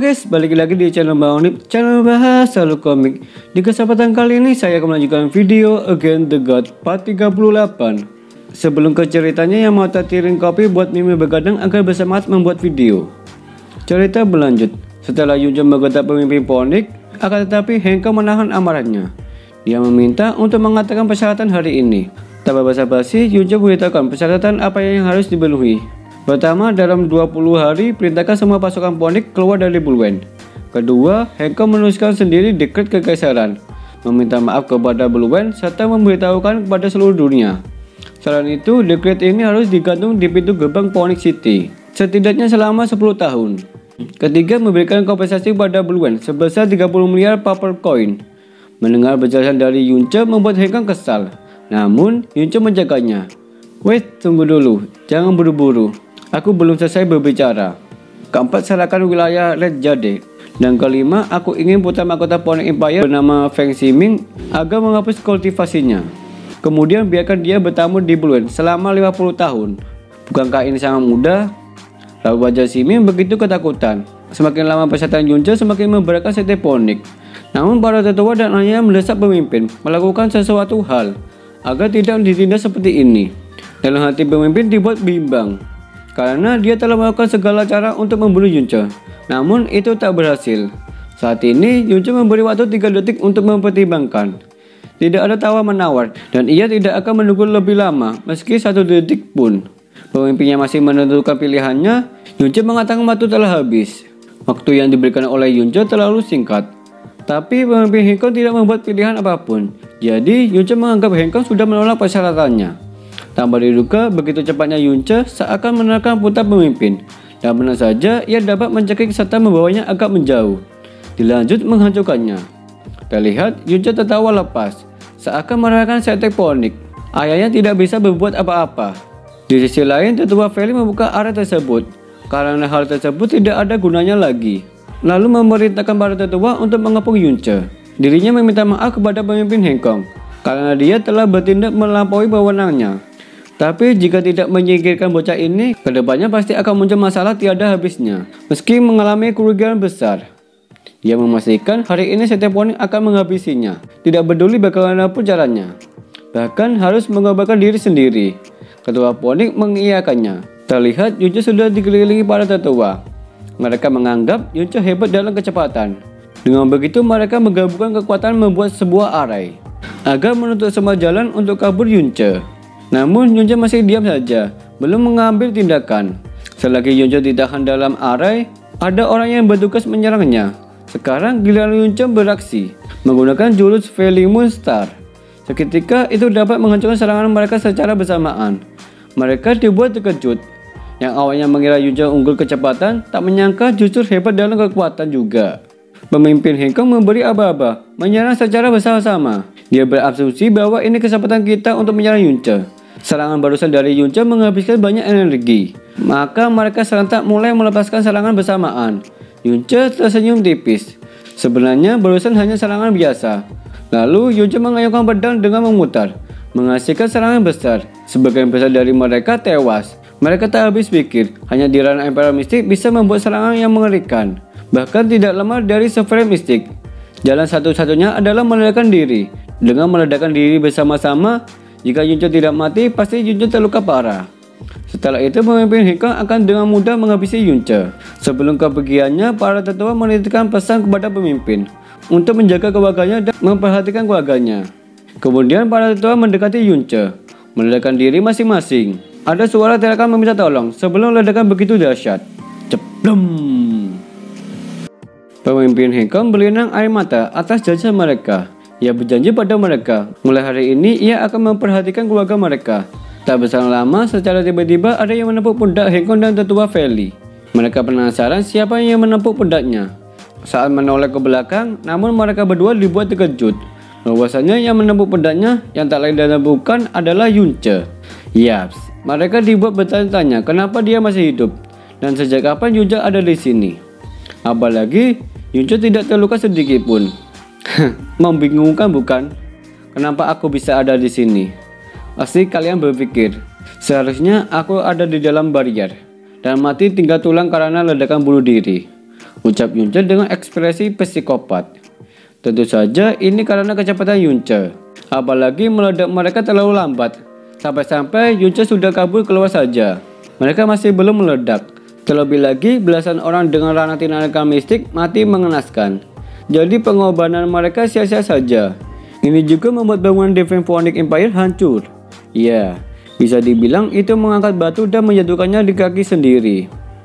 guys, balik lagi di channel Bang Onip, channel bahas selalu komik. Di kesempatan kali ini saya akan melanjutkan video Against the God part 38. Sebelum ke ceritanya, yang mau tatirin kopi buat Mimi begadang agar bersemangat membuat video. Cerita berlanjut. Setelah Yunce menggoda pemimpin Phoenix, akan tetapi Hancock menahan amarahnya. Dia meminta untuk mengatakan persyaratan hari ini. Tanpa basa-basi, Yunce memberitahukan persyaratan apa yang harus dipenuhi. Pertama, dalam 20 hari perintahkan semua pasukan Phoenix keluar dari Bulwen. Kedua, Hancock menuliskan sendiri dekret kekaisaran, meminta maaf kepada Bulwen serta memberitahukan kepada seluruh dunia. Selain itu, dekret ini harus digantung di pintu gerbang Phoenix City, setidaknya selama 10 tahun. Ketiga, memberikan kompensasi kepada Bulwen sebesar 30 miliar paper coin. Mendengar penjelasan dari Yunce membuat Hancock kesal, namun Yunce menjaganya. Wait, tunggu dulu, jangan buru-buru. Aku belum selesai berbicara. Keempat, serahkan wilayah Red Jade. Dan kelima, aku ingin putra mahkota Phoenix Empire bernama Feng Ximing agar menghapus kultivasinya. Kemudian biarkan dia bertamu di Bulwen selama 50 tahun. Bukankah ini sangat mudah? Lalu wajah Ximing begitu ketakutan. Semakin lama persyaratan Yunce semakin memberatkan sekte Phoenix. Namun para tetua dan ayahnya mendesak pemimpin melakukan sesuatu hal agar tidak ditindas seperti ini. Dalam hati pemimpin dibuat bimbang, karena dia telah melakukan segala cara untuk membunuh Yunce, namun itu tak berhasil. Saat ini Yunce memberi waktu 3 detik untuk mempertimbangkan. Tidak ada tawar-menawar dan ia tidak akan menunggu lebih lama meski 1 detik pun. Pemimpinnya masih menentukan pilihannya. Yunce mengatakan waktu telah habis. Waktu yang diberikan oleh Yunce terlalu singkat. Tapi pemimpin Hancock tidak membuat pilihan apapun. Jadi Yunce menganggap Hancock sudah menolak persyaratannya. Tanpa diduga, begitu cepatnya Yunce seakan menerkam putar pemimpin, dan benar saja ia dapat mencekik serta membawanya agak menjauh. Dilanjut menghancurkannya. Terlihat Yunce tertawa lepas, seakan merahkan sekte Phoenix. Ayahnya tidak bisa berbuat apa-apa. Di sisi lain, tetua Feli membuka area tersebut, karena hal tersebut tidak ada gunanya lagi. Lalu memerintahkan para tetua untuk mengepung Yunce. Dirinya meminta maaf kepada pemimpin Hancock, karena dia telah bertindak melampaui wewenangnya. Tapi jika tidak menyingkirkan bocah ini, kedepannya pasti akan muncul masalah tiada habisnya, meski mengalami kerugian besar. Dia memastikan hari ini setiap Phoenix akan menghabisinya, tidak peduli bagaimanapun caranya. Bahkan harus mengorbankan diri sendiri. Ketua Phoenix mengiyakannya. Terlihat Yunce sudah dikelilingi para tetua. Mereka menganggap Yunce hebat dalam kecepatan. Dengan begitu mereka menggabungkan kekuatan membuat sebuah arai, agar menutup semua jalan untuk kabur Yunce. Namun Yunce masih diam saja, belum mengambil tindakan. Selagi Yunce ditahan dalam arai, ada orang yang bertugas menyerangnya. Sekarang giliran Yunce beraksi, menggunakan jurus Feli Moonstar. Seketika itu dapat menghancurkan serangan mereka secara bersamaan. Mereka dibuat terkejut. Yang awalnya mengira Yunce unggul kecepatan, tak menyangka justru hebat dalam kekuatan juga. Pemimpin Hancock memberi aba-aba, menyerang secara bersama-sama. Dia berasumsi bahwa ini kesempatan kita untuk menyerang Yunce. Serangan barusan dari Yunce menghabiskan banyak energi. Maka mereka serentak mulai melepaskan serangan bersamaan. Yunce tersenyum tipis. Sebenarnya barusan hanya serangan biasa. Lalu Yunce mengayunkan pedang dengan memutar, menghasilkan serangan besar. Sebagian besar dari mereka tewas. Mereka tak habis pikir, hanya di ranah Emperor Mystic bisa membuat serangan yang mengerikan. Bahkan tidak lemah dari Supreme Mystic. Jalan satu-satunya adalah meledakkan diri. Dengan meledakkan diri bersama-sama, jika Yunce tidak mati, pasti Yunce terluka parah. Setelah itu, pemimpin Hancock akan dengan mudah menghabisi Yunce. Sebelum kepergiannya, para tetua menitipkan pesan kepada pemimpin untuk menjaga keluarganya dan memperhatikan keluarganya. Kemudian para tetua mendekati Yunce, meledakkan diri masing-masing. Ada suara teriakan meminta tolong sebelum ledakan begitu dahsyat. Ceplum! Pemimpin Hancock berlinang air mata atas janji mereka. Ia berjanji pada mereka, mulai hari ini ia akan memperhatikan keluarga mereka. Tak berselang lama, secara tiba-tiba ada yang menepuk pundak Hancock dan tetua Feli. Mereka penasaran siapa yang menepuk pundaknya. Saat menoleh ke belakang, namun mereka berdua dibuat terkejut. Bahwasanya yang menepuk pundaknya yang tak lain dan bukan adalah Yunce. Yaps, mereka dibuat bertanya-tanya kenapa dia masih hidup dan sejak kapan Yunce ada di sini. Apalagi Yunce tidak terluka sedikit pun. Membingungkan bukan? Kenapa aku bisa ada di sini? Pasti kalian berpikir, seharusnya aku ada di dalam barier dan mati tinggal tulang karena ledakan bunuh diri. ucap Yunce dengan ekspresi psikopat. Tentu saja ini karena kecepatan Yunce. Apalagi meledak mereka terlalu lambat. Sampai-sampai Yunce sudah kabur keluar saja. Mereka masih belum meledak. Terlebih lagi belasan orang dengan ranah tindakan mistik mati mengenaskan. Jadi pengorbanan mereka sia-sia saja. Ini juga membuat bangunan Divine Phoenix Empire hancur. Ya, bisa dibilang itu mengangkat batu dan menjatuhkannya di kaki sendiri.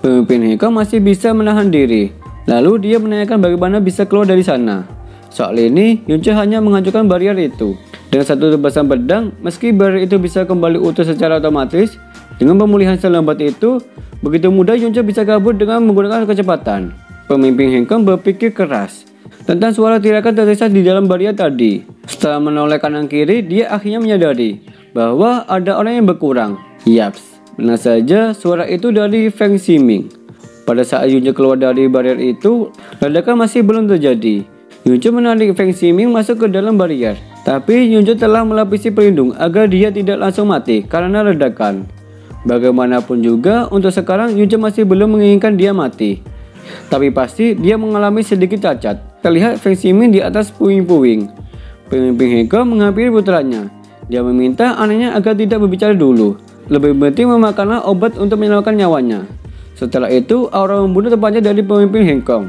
Pemimpin Hengkong masih bisa menahan diri. Lalu dia menanyakan bagaimana bisa keluar dari sana. Soal ini, Yunce hanya menghancurkan barrier itu. Dengan satu tebasan pedang, meski barrier itu bisa kembali utuh secara otomatis, dengan pemulihan selambat itu, begitu mudah Yunce bisa kabur dengan menggunakan kecepatan. Pemimpin Hengkong berpikir keras tentang suara tirakan tersisa di dalam barrier tadi. Setelah menoleh kanan kiri, dia akhirnya menyadari bahwa ada orang yang berkurang. Yaps, benar saja suara itu dari Feng Ximing. Pada saat Yunce keluar dari barrier itu, ledakan masih belum terjadi. Yunce menarik Feng Ximing masuk ke dalam barrier. Tapi Yunce telah melapisi pelindung agar dia tidak langsung mati karena ledakan. Bagaimanapun juga, untuk sekarang Yunce masih belum menginginkan dia mati. Tapi pasti dia mengalami sedikit cacat. Terlihat Feng Ximing di atas puing-puing. Pemimpin Hengkong menghampiri putranya. Dia meminta anaknya agar tidak berbicara dulu. Lebih penting memakanlah obat untuk menyelamatkan nyawanya. Setelah itu, aura membunuh terpancar dari pemimpin Hengkong.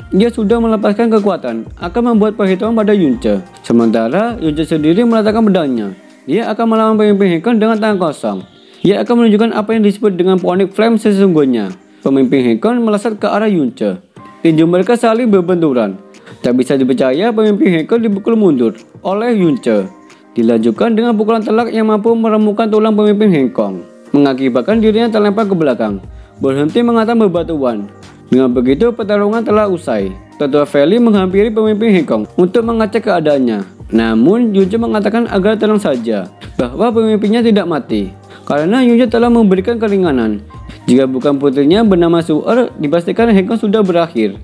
Dia sudah melepaskan kekuatan, akan membuat perhitungan pada Yunce. Sementara Yunce sendiri meletakkan pedangnya. Dia akan melawan pemimpin Hengkong dengan tangan kosong. Dia akan menunjukkan apa yang disebut dengan Phoenix Flame sesungguhnya. Pemimpin Hengkong melesat ke arah Yunce. Tinju mereka saling berbenturan. Tak bisa dipercaya pemimpin Hengkong dipukul mundur oleh Yunce. Dilanjutkan dengan pukulan telak yang mampu meremukkan tulang pemimpin Hengkong, mengakibatkan dirinya terlempar ke belakang, berhenti menghantam bebatuan. Dengan begitu pertarungan telah usai. Tetua Feli menghampiri pemimpin Hengkong untuk mengecek keadaannya. Namun Yunce mengatakan agar tenang saja, bahwa pemimpinnya tidak mati, karena Yunce telah memberikan keringanan. Jika bukan putrinya bernama Su'er, dipastikan Hengkong sudah berakhir.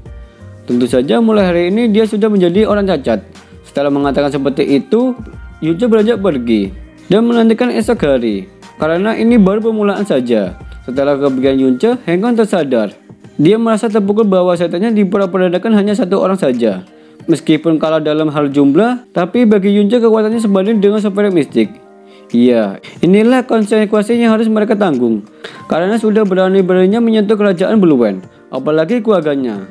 Tentu saja mulai hari ini dia sudah menjadi orang cacat. Setelah mengatakan seperti itu, Yunce beranjak pergi dan menantikan esok hari, karena ini baru permulaan saja. Setelah kepergian Yunce, Hengkong tersadar. Dia merasa terpukul bahwa setannya diperadakan hanya satu orang saja. Meskipun kalah dalam hal jumlah, tapi bagi Yunce kekuatannya sebanding dengan spirit mistik. Iya, inilah konsekuensi yang harus mereka tanggung, karena sudah berani-beraninya menyentuh kerajaan Blue Wen, apalagi keluarganya.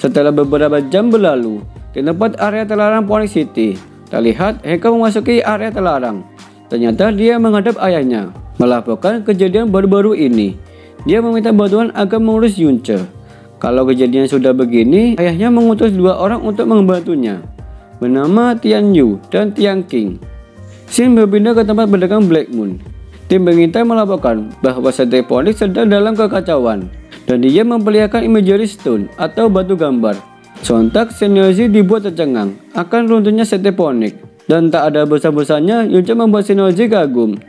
Setelah beberapa jam berlalu, di tempat area terlarang Phoenix City, terlihat Hengkong memasuki area terlarang. Ternyata dia menghadap ayahnya, melaporkan kejadian baru-baru ini. Dia meminta bantuan agar mengurus Yunce. Kalau kejadian sudah begini, ayahnya mengutus dua orang untuk membantunya, bernama Tian Yu dan Tian King. Xin berpindah ke tempat berdagang Black Moon. Tim pengintai melaporkan bahwa Sete Phoenix sedang dalam kekacauan, dan dia memperlihatkan imagery stone atau batu gambar. Sontak Synergy dibuat tercengang akan runtuhnya Sete Phoenix, dan tak ada bosan-bosannya Yunce membuat Synergy kagum.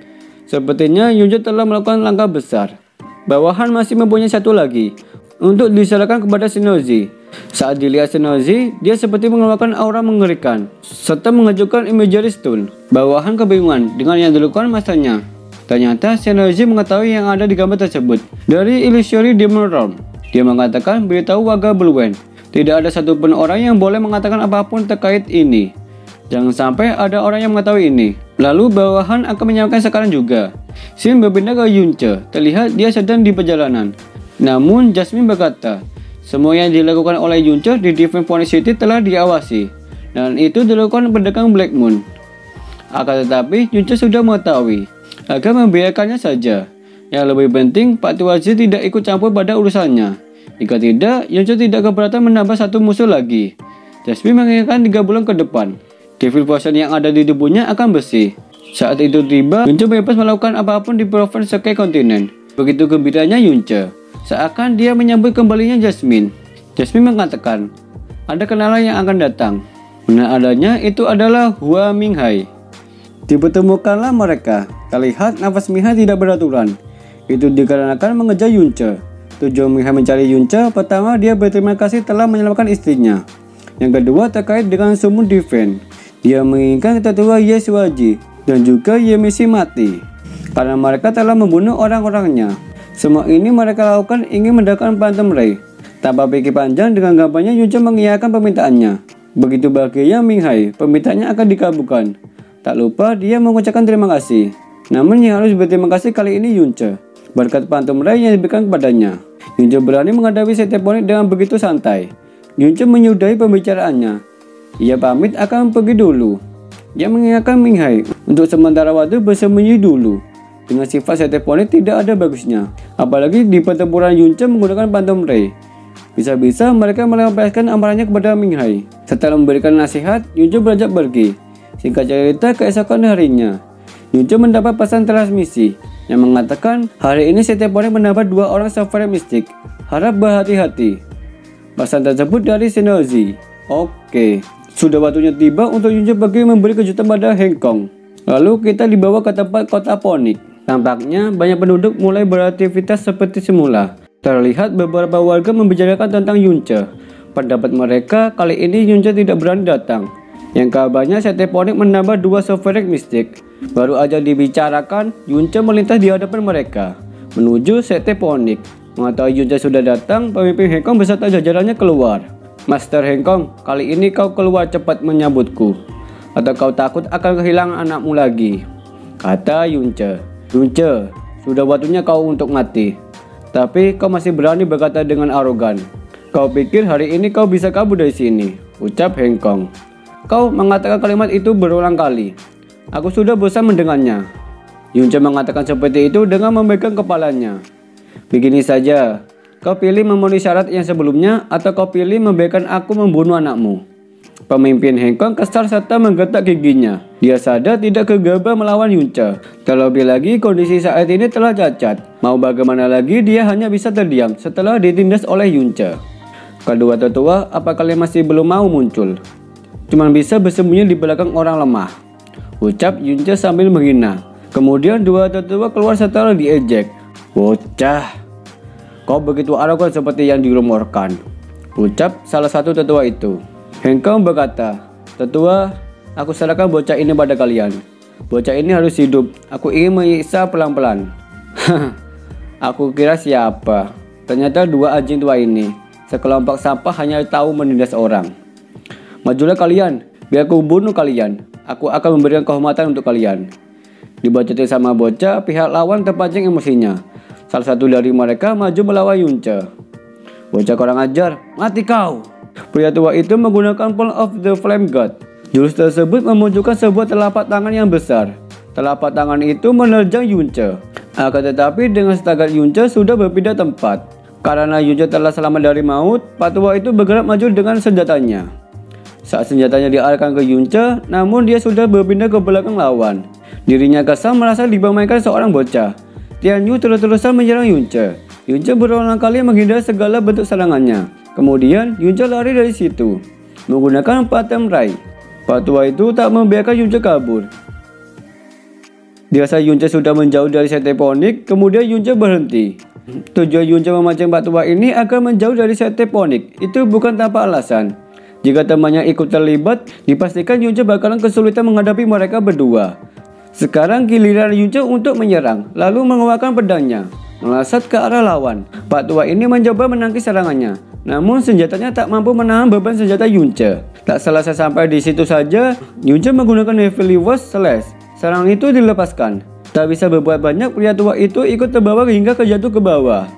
Sepertinya Yunce telah melakukan langkah besar. Bawahan masih mempunyai satu lagi untuk diserahkan kepada Synergy. Saat dilihat Synergy, dia seperti mengeluarkan aura mengerikan serta mengajukan imagery stone. Bawahan kebingungan dengan yang dilakukan masanya. Ternyata Synergy mengetahui yang ada di gambar tersebut dari Illusory Demon Realm. Dia mengatakan beritahu warga Blue Wen, tidak ada satupun orang yang boleh mengatakan apapun terkait ini. Jangan sampai ada orang yang mengetahui ini. Lalu bawahan akan menyampaikan sekarang juga. Xin berpindah ke Yunce. Terlihat dia sedang di perjalanan. Namun Jasmine berkata, semua yang dilakukan oleh Yunce di Divine Phoenix City telah diawasi, dan itu dilakukan pedagang Black Moon. Akan tetapi Yunce sudah mengetahui agar membiarkannya saja. Yang lebih penting, Pak Tuazi tidak ikut campur pada urusannya. Jika tidak, Yunce tidak keberatan menambah satu musuh lagi. Jasmine mengingatkan 3 bulan ke depan, Devil Potion yang ada di tubuhnya akan bersih. Saat itu tiba, Yunce bebas melakukan apapun di Province Sky Continent. Begitu gembiranya Yunce, seakan dia menyambut kembalinya Jasmine. Jasmine mengatakan, ada kenalan yang akan datang. Benar adanya itu adalah Hua Minghai. Dipertemukanlah mereka. Terlihat nafas Minghai tidak beraturan. Itu dikarenakan mengejar Yunce. Tujuan Minghai mencari Yunce, pertama dia berterima kasih telah menyelamatkan istrinya. Yang kedua terkait dengan Summon Divine. Dia menginginkan tetua Yeswaji dan juga Yemisi mati, karena mereka telah membunuh orang-orangnya. Semua ini mereka lakukan ingin mendapatkan Phantom Ray. Tanpa pikir panjang, dengan gampangnya Yunce mengiyakan permintaannya. Begitu bahagia Minghai, permintaannya akan dikabulkan. Tak lupa dia mengucapkan terima kasih. Namun yang harus berterima kasih kali ini Yunce, berkat Phantom Ray yang diberikan kepadanya. Yunce berani menghadapi Setephonik dengan begitu santai. Yunce menyudahi pembicaraannya. Ia pamit akan pergi dulu. Dia mengingatkan Minghai untuk sementara waktu bersembunyi dulu. Dengan sifat Setephonik tidak ada bagusnya, apalagi di pertempuran Yunce menggunakan Phantom Ray. Bisa-bisa mereka melampiaskan amarahnya kepada Minghai. Setelah memberikan nasihat, Yunce beranjak pergi. Singkat cerita, keesokan harinya, Yunce mendapat pesan transmisi yang mengatakan hari ini Setephonik mendapat 2 orang Sovereign Mystic. Harap berhati-hati. Pesan tersebut dari Shinozi. Oke, sudah waktunya tiba untuk Yunce pergi memberi kejutan pada Hengkong. Lalu kita dibawa ke tempat kota Phonik. Tampaknya banyak penduduk mulai beraktivitas seperti semula. Terlihat beberapa warga membicarakan tentang Yunce. Pendapat mereka kali ini Yunce tidak berani datang. Yang kabarnya Setephonik menambah 2 Sovereign Mystic. Baru aja dibicarakan, Yunce melintas di hadapan mereka menuju Setephonik. Mengetahui Yunce sudah datang, pemimpin Hengkong beserta jajarannya keluar. Master Hengkong, kali ini kau keluar cepat menyambutku, atau kau takut akan kehilangan anakmu lagi, kata Yunce. Yunce, sudah waktunya kau untuk mati. Tapi kau masih berani berkata dengan arogan. Kau pikir hari ini kau bisa kabur dari sini, ucap Hengkong. Kau mengatakan kalimat itu berulang kali. Aku sudah bosan mendengarnya. Yunce mengatakan seperti itu dengan memegang kepalanya. Begini saja, kau pilih memenuhi syarat yang sebelumnya atau kau pilih membiarkan aku membunuh anakmu. Pemimpin Hengkong kesal serta menggetak giginya. Dia sadar tidak gegabah melawan Yunce. Terlebih lagi kondisi saat ini telah cacat. Mau bagaimana lagi dia hanya bisa terdiam setelah ditindas oleh Yunce. Kedua tetua, apa kalian masih belum mau muncul? Cuman bisa bersembunyi di belakang orang lemah, ucap Yunce sambil menghina. Kemudian dua tetua keluar setelah diejek. Bocah, kau begitu arogan seperti yang dirumorkan, ucap salah satu tetua itu. Hengkong berkata, tetua, aku serahkan bocah ini pada kalian. Bocah ini harus hidup, aku ingin menyiksa pelan-pelan. Aku kira siapa? Ternyata 2 anjing tua ini. Sekelompok sampah hanya tahu menindas orang. Majulah kalian, biar aku bunuh kalian. Aku akan memberikan kehormatan untuk kalian. Dibacotin sama bocah, pihak lawan terpancing emosinya. Salah satu dari mereka maju melawan Yunce. Bocah kurang ajar, mati kau! Pria tua itu menggunakan Palm of the Flame God. Jurus tersebut memunculkan sebuah telapak tangan yang besar. Telapak tangan itu menerjang Yunce. Akan tetapi dengan setakat Yunce sudah berpindah tempat. Karena Yunce telah selamat dari maut, Pak tua itu bergerak maju dengan senjatanya. Saat senjatanya diarahkan ke Yunce, namun dia sudah berpindah ke belakang lawan. Dirinya kesal merasa dipermainkan seorang bocah. Tian Yu terus-terusan menyerang Yunce. Yunce berulang kali menghindar segala bentuk serangannya. Kemudian Yunce lari dari situ menggunakan Phantom Ray. Pak tua itu tak membiarkan Yunce kabur. Dirasa Yunce sudah menjauh dari Setephonik, kemudian Yunce berhenti. Tujuan Yunce memancing Pak tua ini agar menjauh dari Setephonik itu bukan tanpa alasan. Jika temannya ikut terlibat, dipastikan Yunce bakalan kesulitan menghadapi mereka berdua. Sekarang giliran Yunce untuk menyerang, lalu mengeluarkan pedangnya, melesat ke arah lawan. Pak tua ini mencoba menangkis serangannya, namun senjatanya tak mampu menahan beban senjata Yunce. Tak selesai sampai di situ saja, Yunce menggunakan Heavenly Force Slash. Serangan itu dilepaskan. Tak bisa berbuat banyak, pria tua itu ikut terbawa hingga jatuh ke bawah.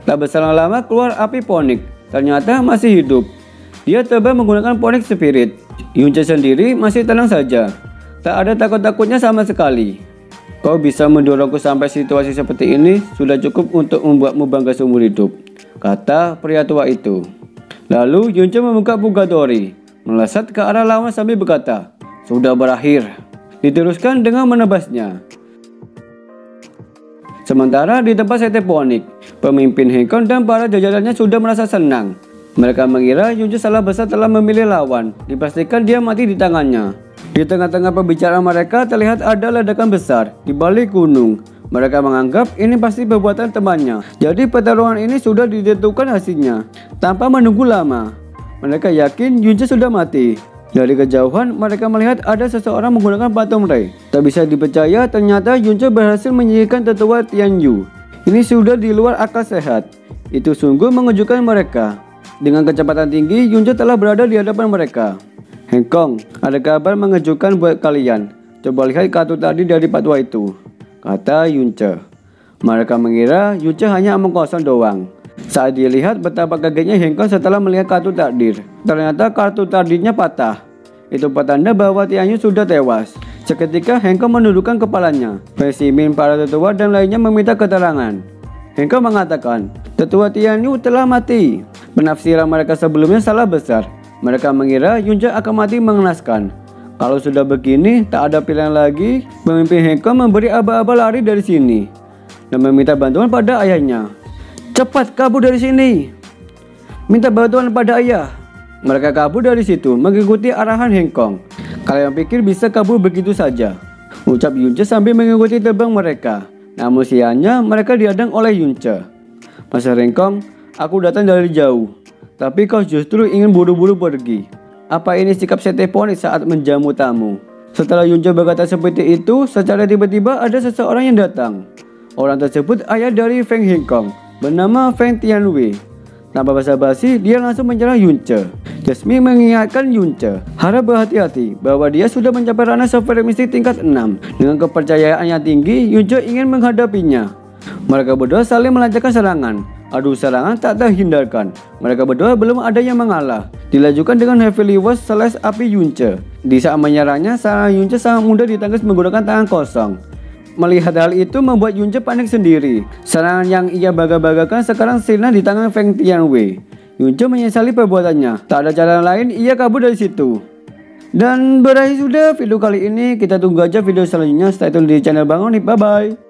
Tak berselang lama keluar api Phonik. Ternyata masih hidup. Dia terbang menggunakan Phonik Spirit. Yunce sendiri masih tenang saja. Tak ada takut-takutnya sama sekali. Kau bisa mendorongku sampai situasi seperti ini, sudah cukup untuk membuatmu bangga seumur hidup, kata pria tua itu. Lalu Yunce membuka Purgatory, melesat ke arah lawan sambil berkata, sudah berakhir. Diteruskan dengan menebasnya. Sementara di tempat Setephonik, pemimpin Hengkong dan para jajarannya sudah merasa senang. Mereka mengira Yunce salah besar telah memilih lawan. Dipastikan dia mati di tangannya. Di tengah-tengah pembicaraan mereka terlihat ada ledakan besar di balik gunung. Mereka menganggap ini pasti perbuatan temannya. Jadi pertarungan ini sudah ditentukan hasilnya tanpa menunggu lama. Mereka yakin Yunce sudah mati. Dari kejauhan mereka melihat ada seseorang menggunakan Phantom Ray. Tak bisa dipercaya, ternyata Yunce berhasil menyingkirkan tetua Tian Yu. Ini sudah di luar akal sehat. Itu sungguh mengejutkan mereka. Dengan kecepatan tinggi, Yunce telah berada di hadapan mereka. Heng Kong, ada kabar mengejutkan buat kalian. Coba lihat kartu tadi dari patwa itu, kata Yunce. Mereka mengira Yunce hanya omong kosong doang. Saat dilihat, betapa kagetnya Heng Kong setelah melihat kartu takdir. Ternyata kartu takdirnya patah. Itu petanda bahwa Tianyu sudah tewas. Seketika Heng Kong menundukkan kepalanya. Pesimin, para tetua dan lainnya meminta keterangan. Heng Kong mengatakan, tetua Tianyu telah mati. Penafsiran mereka sebelumnya salah besar. Mereka mengira Yunce akan mati mengenaskan. Kalau sudah begini, tak ada pilihan lagi. Pemimpin Heng Kong memberi aba-aba lari dari sini dan meminta bantuan pada ayahnya. Cepat kabur dari sini. Minta bantuan pada ayah. Mereka kabur dari situ mengikuti arahan Heng Kong. Kalian pikir bisa kabur begitu saja? Ucap Yunce sambil mengikuti terbang mereka. Namun sialnya mereka dihadang oleh Yunce. Masa Heng Kong, aku datang dari jauh. Tapi kau justru ingin buru-buru pergi. Apa ini sikap seteponik saat menjamu tamu? Setelah Yunce berkata seperti itu, secara tiba-tiba ada seseorang yang datang. Orang tersebut ayah dari Feng Heng Kong, bernama Feng Tianwei. Tanpa basa-basi, dia langsung menyerang Yunce. Jasmine mengingatkan Yunce, harap berhati-hati bahwa dia sudah mencapai ranah software mistik tingkat 6. Dengan kepercayaan yang tinggi, Yunce ingin menghadapinya. Mereka berdua saling melancarkan serangan. Adu serangan tak terhindarkan. Mereka berdua belum ada yang mengalah. Dilanjutkan dengan Heavily Wash slash api Yunce. Di saat menyerangnya, serangan Yunce sangat mudah ditangkis menggunakan tangan kosong. Melihat hal itu membuat Yunce panik sendiri. Serangan yang ia baga-bagakan sekarang sirna di tangan Feng Tianwei. Yunce menyesali perbuatannya. Tak ada cara lain, ia kabur dari situ. Dan berakhir sudah video kali ini. Kita tunggu aja video selanjutnya. Stay tune di channel Bang Onip. Bye bye.